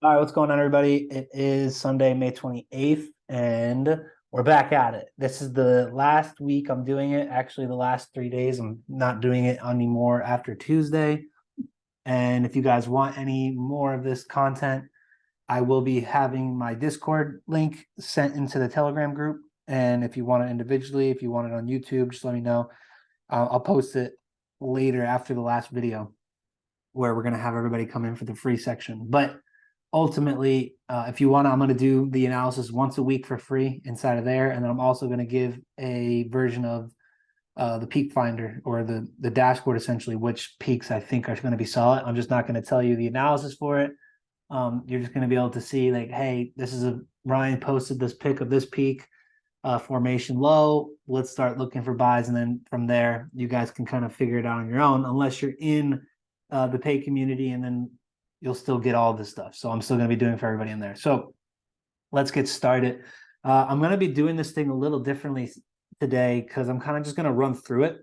All right, what's going on, everybody? It is Sunday, May 28th, and we're back at it. This is the last week I'm doing it. Actually, the last 3 days, I'm not doing it anymore after Tuesday. And if you guys want any more of this content, I will be having my Discord link sent into the Telegram group. And if you want it individually, if you want it on YouTube, just let me know. I'll post it later after the last video where we're going to have everybody come in for the free section. But ultimately, if you want, I'm going to do the analysis once a week for free inside of there. And then I'm also going to give a version of the peak finder or the dashboard, essentially, which peaks I think are going to be solid. I'm just not going to tell you the analysis for it. You're just going to be able to see like, hey, this is Ryan posted this pick of this peak formation low. Let's start looking for buys. And then from there, you guys can kind of figure it out on your own, unless you're in the pay community, and then you'll still get all this stuff. So I'm still going to be doing for everybody in there. So let's get started. I'm going to be doing this thing a little differently today because I'm kind of just going to run through it.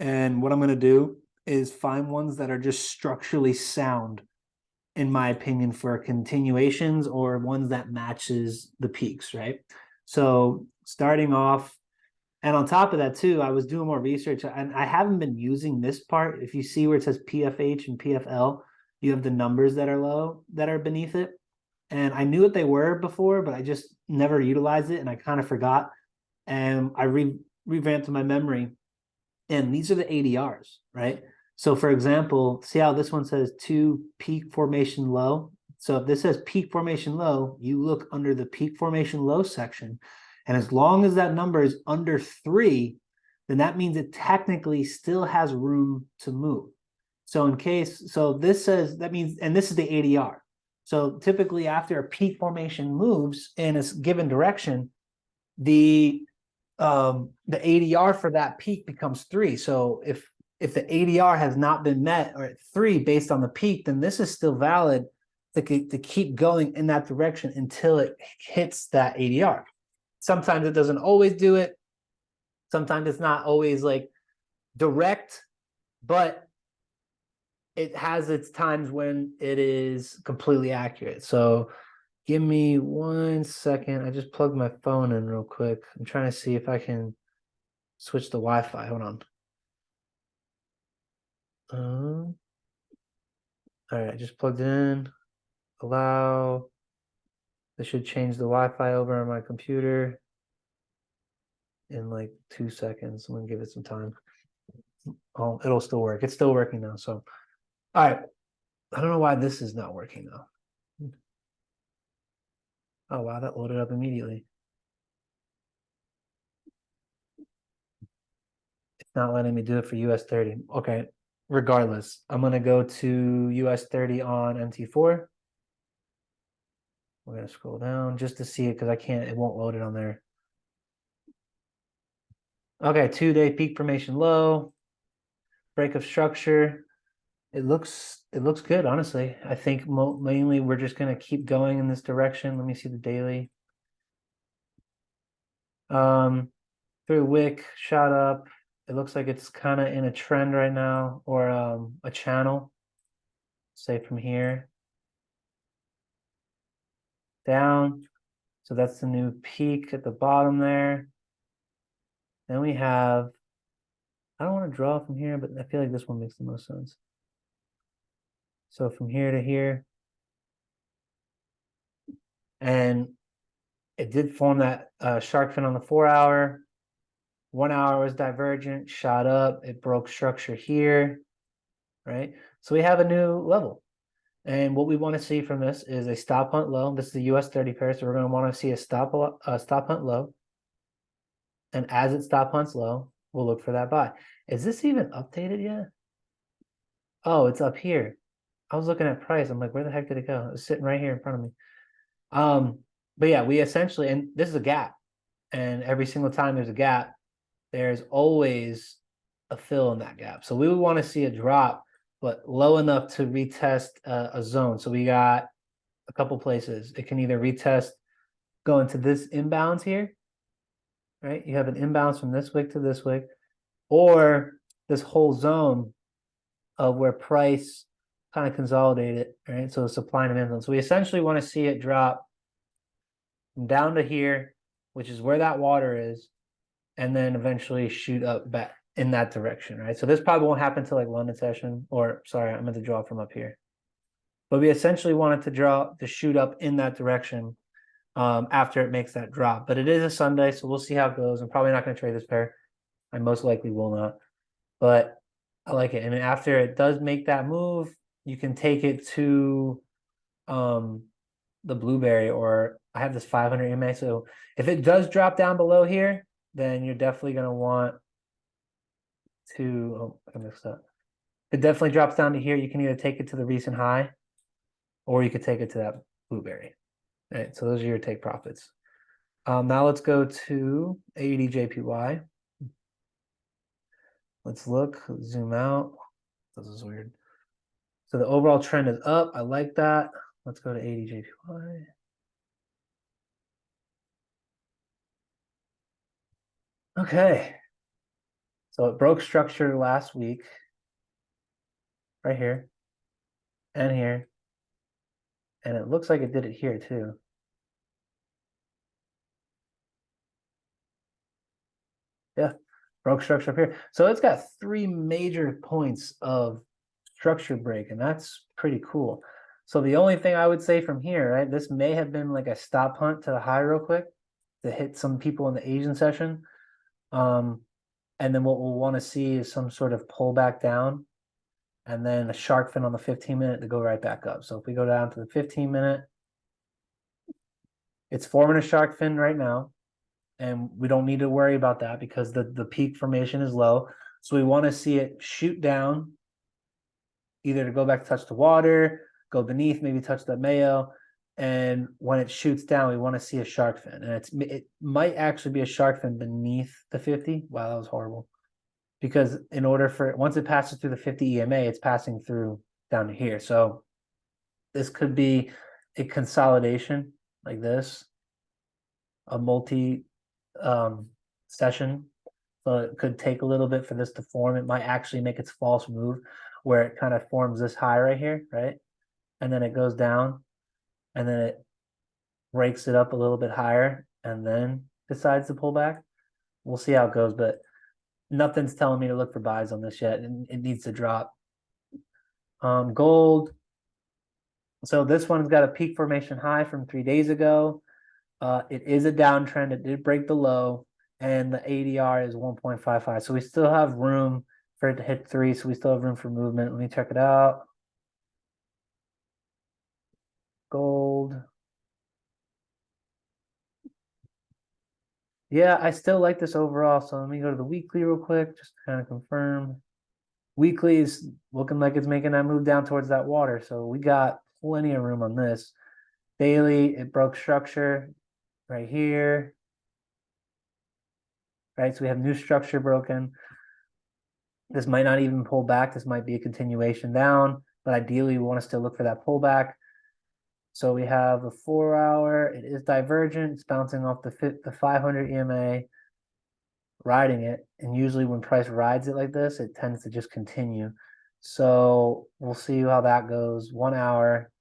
And what I'm going to do is find ones that are just structurally sound, in my opinion, for continuations or ones that matches the peaks, right? So starting off, and on top of that too, I was doing more research and I haven't been using this part. If you see where it says PFH and PFL, you have the numbers that are low that are beneath it. And I knew what they were before, but I just never utilized it and I kind of forgot. And I revamped my memory. And these are the ADRs, right? So for example, see how this one says 2 peak formation low. So if this says peak formation low, you look under the peak formation low section. And as long as that number is under 3, then that means it technically still has room to move. So this says, that means, and this is the ADR. So typically after a peak formation moves in a given direction, the ADR for that peak becomes 3. So if the ADR has not been met or at 3 based on the peak, then this is still valid to keep going in that direction until it hits that ADR. Sometimes it doesn't always do it. Sometimes it's not always like direct, but it has its times when it is completely accurate. So give me 1 second. I just plugged my phone in real quick. I'm trying to see if I can switch the Wi-Fi. Hold on. All right, I just plugged in. Allow. This should change the Wi-Fi over on my computer in like 2 seconds. I'm gonna give it some time. Oh, it'll still work. It's still working now. So, all right. I don't know why this is not working now. Oh wow, that loaded up immediately. It's not letting me do it for US 30. Okay. Regardless, I'm gonna go to US 30 on MT4. We're gonna scroll down just to see it because it won't load it on there. Okay, 2-day peak formation low, break of structure. It looks good, honestly. I think mainly we're just gonna keep going in this direction. Let me see the daily. Through wick, shot up. It looks like it's kind of in a trend right now, or a channel. Say from here down. So that's the new peak at the bottom there. Then we have, I don't want to draw from here, but I feel like this one makes the most sense. So from here to here. And it did form that shark fin on the 4-hour. 1 hour was divergent, shot up, it broke structure here, right? So we have a new level. And what we want to see from this is a stop hunt low. This is the US 30 pair, so we're going to want to see a stop hunt low. And as it stop hunts low, we'll look for that buy. Is this even updated yet? Oh, it's up here. I was looking at price. I'm like, where the heck did it go? It was sitting right here in front of me. But yeah, we essentially, and this is a gap. And every single time there's a gap, there's always a fill in that gap. So we would want to see a drop, but low enough to retest a zone. So we got a couple places. It can either retest, go into this imbalance here, right? You have an imbalance from this wick to this wick, or this whole zone of where price kind of consolidate it, right? So supply and demand. So we essentially want to see it drop down to here, which is where that water is, and then eventually shoot up back in that direction, right? So this probably won't happen till like London session, or sorry, I'm going to draw from up here. But we essentially want it to shoot up in that direction after it makes that drop. But it is a Sunday, so we'll see how it goes. I'm probably not going to trade this pair. I most likely will not. But I like it. And after it does make that move, you can take it to the blueberry, or I have this 500 EMA. So if it does drop down below here, then you're definitely going to want to, oh, I mixed up. If it definitely drops down to here, you can either take it to the recent high, or you could take it to that blueberry. All right, so those are your take profits. Now let's go to AED-JPY. Let's look, zoom out. This is weird. So the overall trend is up. I like that. Let's go to AED-JPY. Okay. So it broke structure last week. Right here. And here. And it looks like it did it here too. Yeah. Broke structure up here. So it's got 3 major points of structure break, and that's pretty cool. So the only thing I would say from here, right, this may have been like a stop hunt to the high real quick to hit some people in the Asian session. And then what we'll want to see is some sort of pullback down, and then a shark fin on the 15-minute to go right back up. So if we go down to the 15-minute, it's forming a shark fin right now, and we don't need to worry about that because the peak formation is low. So we want to see it shoot down, either to go back to touch the water, go beneath, maybe touch the mayo. And when it shoots down, we want to see a shark fin. And it might actually be a shark fin beneath the 50. Wow, that was horrible. Because in order for, once it passes through the 50 EMA, it's passing through down to here. So this could be a consolidation like this, a multi session. So it could take a little bit for this to form. It might actually make its false move where it kind of forms this high right here, right? And then it goes down, and then it breaks it up a little bit higher, and then decides to pull back. We'll see how it goes, but nothing's telling me to look for buys on this yet, and it needs to drop. Gold. So this one's got a peak formation high from 3 days ago. It is a downtrend. It did break the low, and the ADR is 1.55. So we still have room for it to hit 3. So we still have room for movement. Let me check it out. Gold. Yeah, I still like this overall. So let me go to the weekly real quick, just to kind of confirm. Weekly is looking like it's making that move down towards that water. So we got plenty of room on this. Daily, it broke structure right here. Right, so we have new structure broken. This might not even pull back. This might be a continuation down, but ideally we want to still look for that pullback. So we have a 4-hour. It is divergent. It's bouncing off the 500 EMA, riding it. And usually when price rides it like this, it tends to just continue. So we'll see how that goes. 1 hour.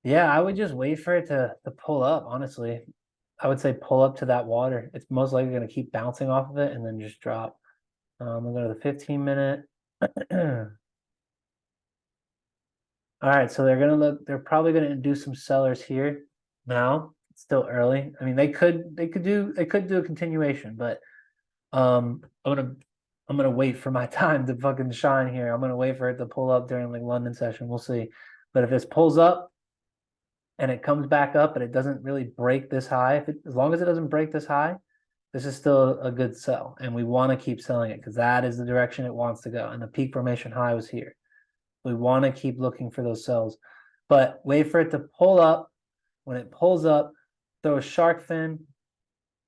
Yeah, I would just wait for it to pull up, honestly. I would say pull up to that water. It's most likely going to keep bouncing off of it and then just drop. We'll go to the 15-minute. All right, so they're probably gonna induce some sellers here now. It's still early. I mean, they could do a continuation, but I'm gonna wait for my time to fucking shine here. I'm gonna wait for it to pull up during like London session. We'll see. But if this pulls up and it comes back up and it doesn't really break this high, as long as it doesn't break this high, this is still a good sell. And we want to keep selling it because that is the direction it wants to go. And the peak formation high was here. We want to keep looking for those sells, but wait for it to pull up. When it pulls up, throw a shark fin,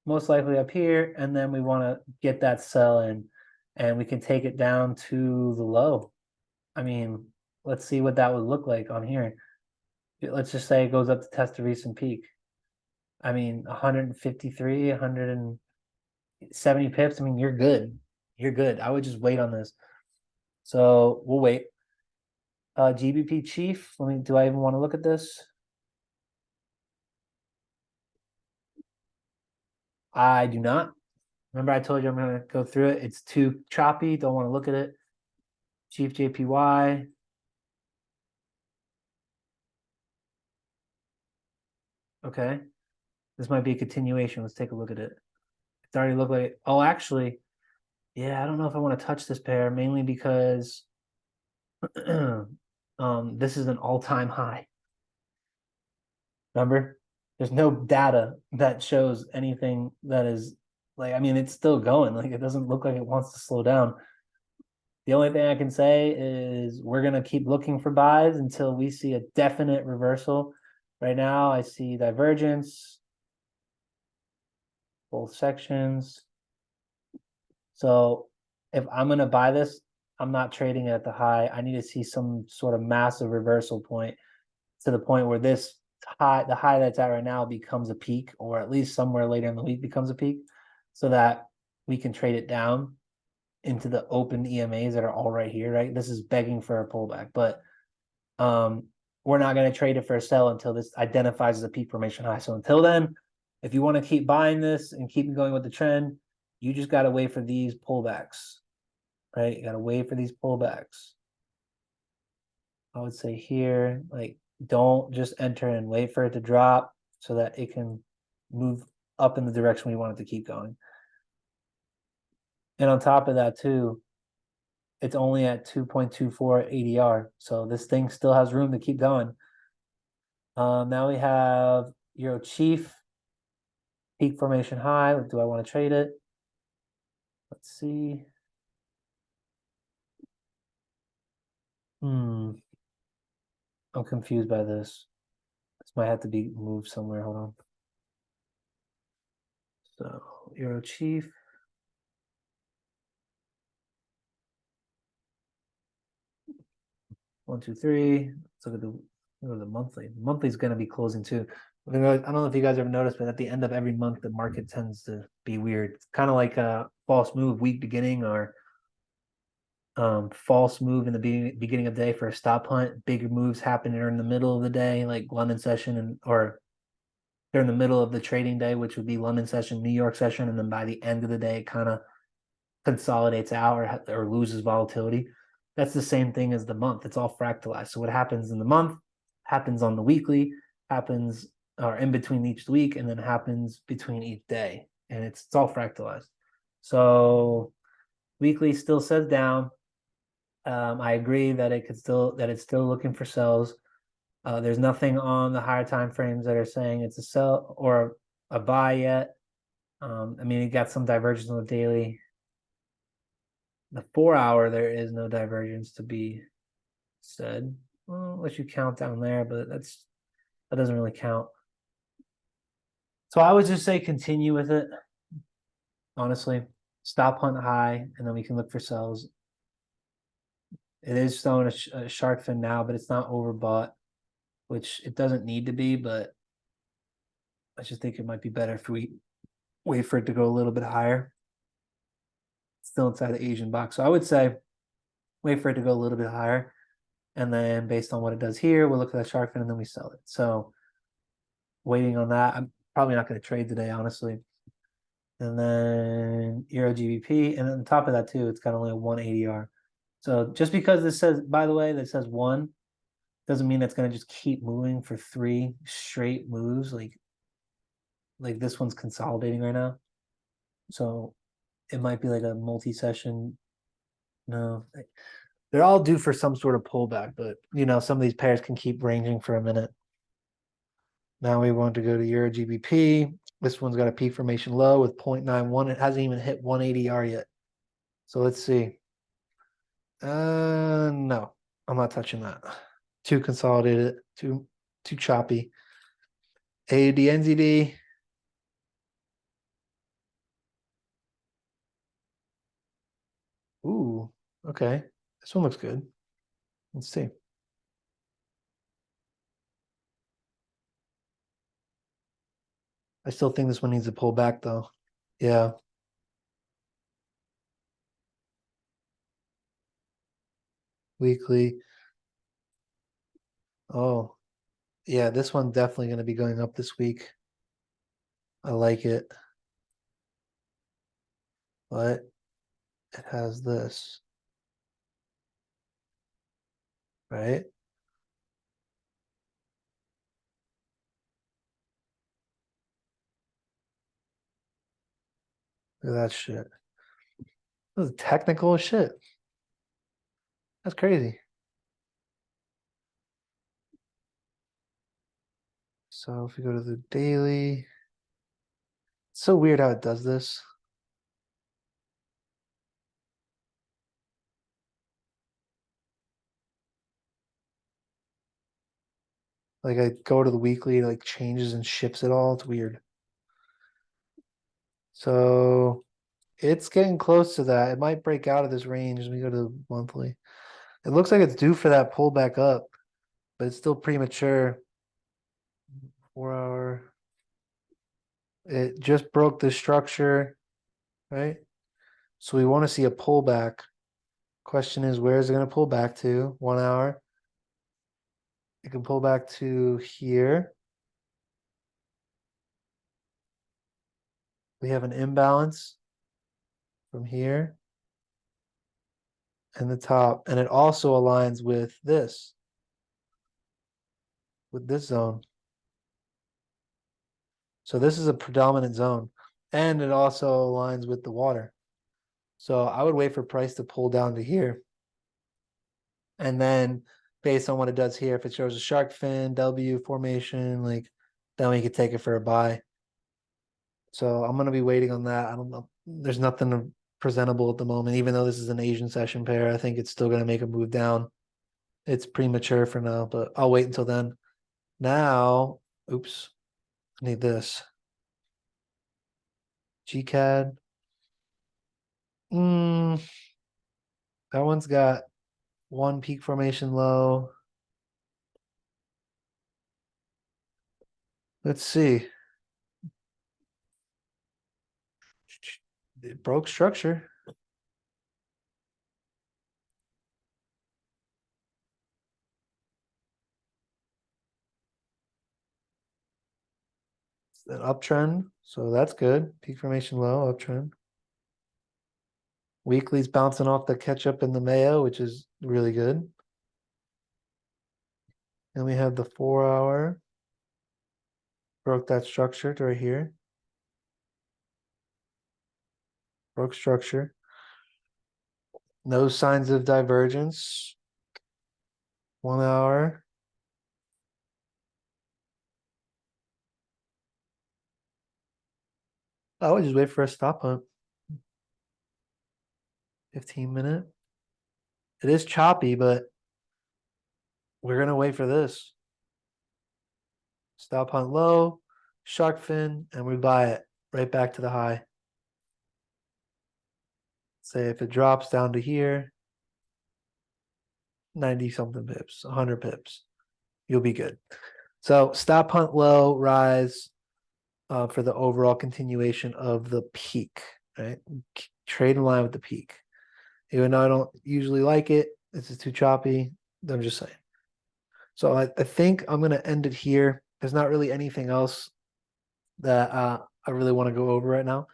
most likely up here, and then we want to get that sell in, and we can take it down to the low. I mean, let's see what that would look like on here. Let's just say it goes up to test the recent peak. I mean, 153, 170 pips. I mean, you're good. You're good. I would just wait on this. So we'll wait. GBP Chief. Do I even want to look at this? I do not. Remember I told you I'm gonna go through it. It's too choppy. Don't want to look at it. Chief JPY. Okay. This might be a continuation. Let's take a look at it. It's already looked like, oh, actually, yeah, I don't know if I want to touch this pair, mainly because this is an all-time high. Remember? There's no data that shows anything that is like, I mean, it's still going. Like, it doesn't look like it wants to slow down. The only thing I can say is we're gonna keep looking for buys until we see a definite reversal. Right now, I see divergence, both sections. So if I'm gonna buy this, I'm not trading at the high. I need to see some sort of massive reversal point to the point where this high, the high that's at right now, becomes a peak, or at least somewhere later in the week becomes a peak, so that we can trade it down into the open EMAs that are all right here, right? This is begging for a pullback, but we're not going to trade it for a sell until this identifies as a peak formation high. So until then, if you want to keep buying this and keep going with the trend, you just got to wait for these pullbacks, right? You got to wait for these pullbacks. I would say here, like, don't just enter and wait for it to drop so that it can move up in the direction we want it to keep going. And on top of that, too, it's only at 2.24 ADR. So this thing still has room to keep going. Now we have Euro Chief, peak formation high. Do I want to trade it? Let's see. I'm confused by this. This might have to be moved somewhere. Hold on. So Euro Chief. One, two, three. Let's look at the monthly. The monthly is going to be closing too. I don't know if you guys ever noticed, but at the end of every month, the market tends to be weird. It's kind of like a false move week beginning, or false move in the beginning of the day for a stop hunt. Bigger moves happen during the middle of the day, like London session, or during the middle of the trading day, which would be London session, New York session, and then by the end of the day, it kind of consolidates out or loses volatility. That's the same thing as the month. It's all fractalized. So what happens in the month happens on the weekly, happens or in between each week, and then happens between each day. And it's all fractalized. So weekly still says down. I agree that it's still looking for sells. There's nothing on the higher time frames that are saying it's a sell or a buy yet. I mean, it got some divergence on the daily. The 4 hour, there is no divergence to be said. Well, unless you count down there, but that doesn't really count. So I would just say continue with it. Honestly, stop hunt high, and then we can look for sells. It is showing a shark fin now, but it's not overbought, which it doesn't need to be. But I just think it might be better if we wait for it to go a little bit higher. Still inside the Asian box, so I would say wait for it to go a little bit higher, and then based on what it does here, we'll look at that shark fin and then we sell it. So waiting on that. I'm probably not going to trade today, honestly. And then Euro GBP, and on top of that too, it's got only a 1 ADR. So just because this says, by the way, that says 1, doesn't mean it's going to just keep moving for 3 straight moves. Like this one's consolidating right now. So it might be like a multi-session. No, they're all due for some sort of pullback, but some of these pairs can keep ranging for a minute. Now we want to go to Euro GBP. This one's got a peak formation low with 0.91. It hasn't even hit 1 ADR yet. So let's see. No, I'm not touching that. Too consolidated, too choppy. AUD NZD. Ooh, okay. This one looks good. Let's see. I still think this one needs to pull back though. Yeah. Weekly. Oh, yeah, this one definitely going to be going up this week. I like it. But it has this, right? Look at that shit. This is technical as shit. That's crazy. So if we go to the daily, it's so weird how it does this. Like I go to the weekly, it like changes and shifts it all. It's weird. So it's getting close to that. It might break out of this range as we go to the monthly. It looks like it's due for that pullback up, but it's still premature. 4 hour. It just broke the structure, right? So we want to see a pullback. Question is, where is it going to pull back to? 1 hour. It can pull back to here. We have an imbalance from here and the top, and it also aligns with this zone. So this is a predominant zone, and it also aligns with the water. So I would wait for price to pull down to here, and then based on what it does here, if it shows a shark fin W formation, like then we could take it for a buy. So I'm gonna be waiting on that. I don't know. There's nothing presentable at the moment, even though this is an Asian session pair. I think it's still gonna make a move down. It's premature for now, but I'll wait until then. Now, oops, I need this. GCAD. That one's got one peak formation low. Let's see. It broke structure. It's an uptrend, so that's good. Peak formation low, uptrend. Weekly's bouncing off the catch up in the Mayo, which is really good. And we have the 4 hour. Broke that structure right here. Broke structure. No signs of divergence. 1 hour. I would just wait for a stop hunt. 15-minute. It is choppy, but we're gonna wait for this. Stop hunt low, shark fin, and we buy it right back to the high. Say if it drops down to here, 90 something pips, 100 pips, you'll be good. So stop hunt low, rise for the overall continuation of the peak, right? Trade in line with the peak. Even though I don't usually like it, this is too choppy. I'm just saying. So I think I'm gonna end it here. There's not really anything else that I really want to go over right now.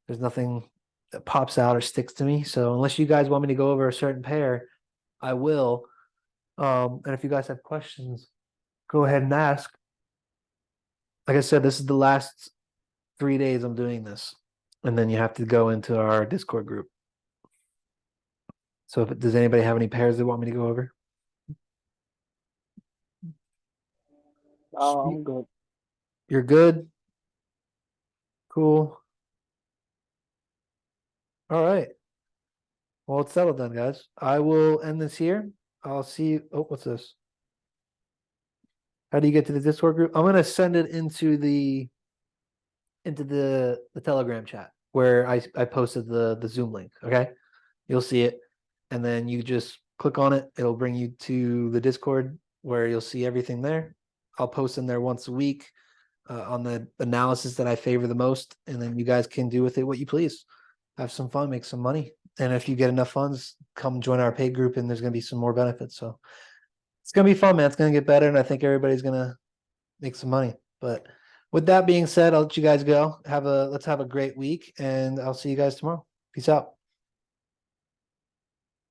There's nothing that pops out or sticks to me. So unless you guys want me to go over a certain pair, I will. And if you guys have questions, go ahead and ask. Like I said, this is the last 3 days I'm doing this. And then you have to go into our Discord group. So does anybody have any pairs they want me to go over? Oh, I'm good. You're good? Cool. All right. Well, it's settled then, guys. I will end this here. I'll see you. Oh, what's this? How do you get to the Discord group? I'm gonna send it into the Telegram chat where I posted the Zoom link. Okay, you'll see it, and then you just click on it. It'll bring you to the Discord where you'll see everything there. I'll post in there once a week on the analysis that I favor the most, and then you guys can do with it what you please. Have some fun, make some money, and if you get enough funds, come join our paid group, and there's gonna be some more benefits. So It's gonna be fun, man. It's gonna get better, and I think everybody's gonna make some money. But with that being said, I'll let you guys go. Let's have a great week, and I'll see you guys tomorrow. Peace out.